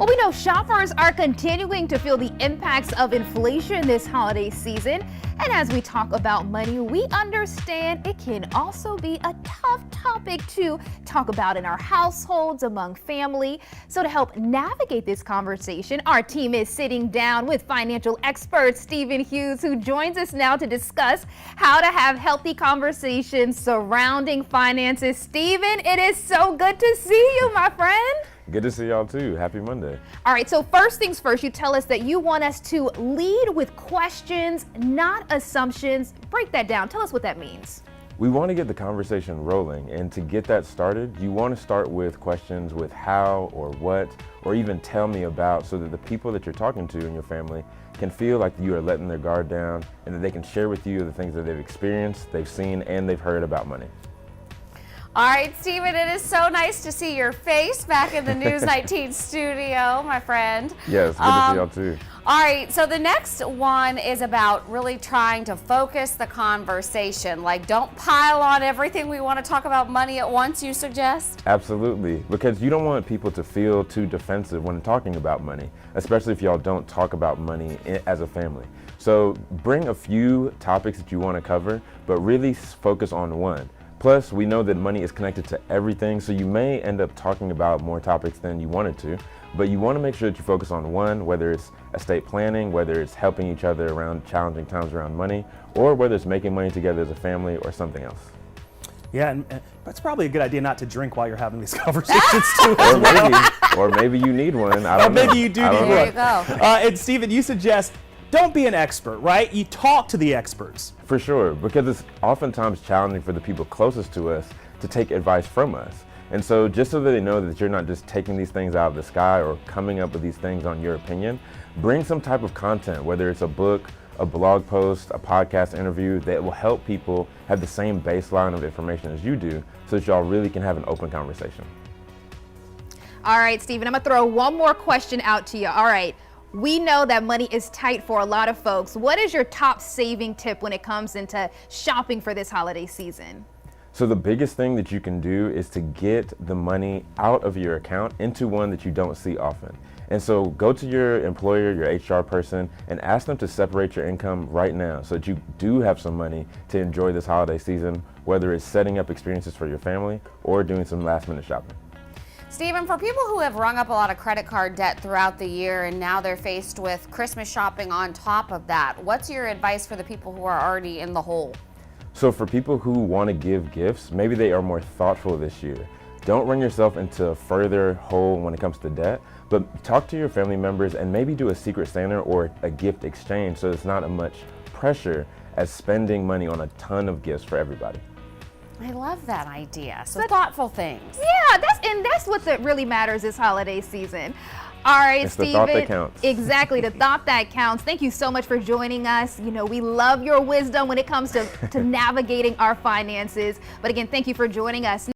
Well, we know shoppers are continuing to feel the impacts of inflation this holiday season. And as we talk about money, we understand it can also be a tough topic to talk about in our households, among family. So to help navigate this conversation, our team is sitting down with financial expert Steven Hughes, who joins us now to discuss how to have healthy conversations surrounding finances. Steven, it is so good to see you, my friend. Good to see y'all too. Happy Monday. All right, so first things first, you tell us that you want us to lead with questions, not assumptions. Break that down. Tell us what that means. We want to get the conversation rolling, and to get that started, you want to start with questions with how or what, or even tell me about, so that the people that you're talking to in your family can feel like you are letting their guard down and that they can share with you the things that they've experienced, they've seen, and they've heard about money. All right, Steven, it is so nice to see your face back in the News 19 studio, my friend. Yes, good to see y'all too. All right, so the next one is about really trying to focus the conversation. Like, don't pile on everything we want to talk about money at once, you suggest? Absolutely, because you don't want people to feel too defensive when talking about money, especially if y'all don't talk about money as a family. So bring a few topics that you want to cover, but really focus on one. Plus, we know that money is connected to everything, so you may end up talking about more topics than you wanted to, but you want to make sure that you focus on one, whether it's estate planning, whether it's helping each other around challenging times around money, or whether it's making money together as a family or something else. Yeah, and that's probably a good idea not to drink while you're having these conversations too. Or maybe you need one. I don't know. Maybe you do need one. There you go. And Steven, you suggest don't be an expert, right? You talk to the experts. For sure, because it's oftentimes challenging for the people closest to us to take advice from us. And so just so that they know that you're not just taking these things out of the sky or coming up with these things on your opinion, bring some type of content, whether it's a book, a blog post, a podcast interview, that will help people have the same baseline of information as you do, so that y'all really can have an open conversation. All right, Steven, I'm gonna throw one more question out to you. All right. We know that money is tight for a lot of folks. What is your top saving tip when it comes into shopping for this holiday season? So the biggest thing that you can do is to get the money out of your account into one that you don't see often. And so go to your employer, your HR person, and ask them to separate your income right now so that you do have some money to enjoy this holiday season, whether it's setting up experiences for your family or doing some last minute shopping. Steven, for people who have rung up a lot of credit card debt throughout the year and now they're faced with Christmas shopping on top of that, what's your advice for the people who are already in the hole? So for people who want to give gifts, maybe they are more thoughtful this year. Don't run yourself into a further hole when it comes to debt, but talk to your family members and maybe do a secret Santa or a gift exchange so it's not as much pressure as spending money on a ton of gifts for everybody. I love that idea. So thoughtful things. Yeah, that's what really matters this holiday season. All right, it's Steven. The thought that counts. Exactly, the thought that counts. Thank you so much for joining us. You know, we love your wisdom when it comes to navigating our finances. But again, thank you for joining us.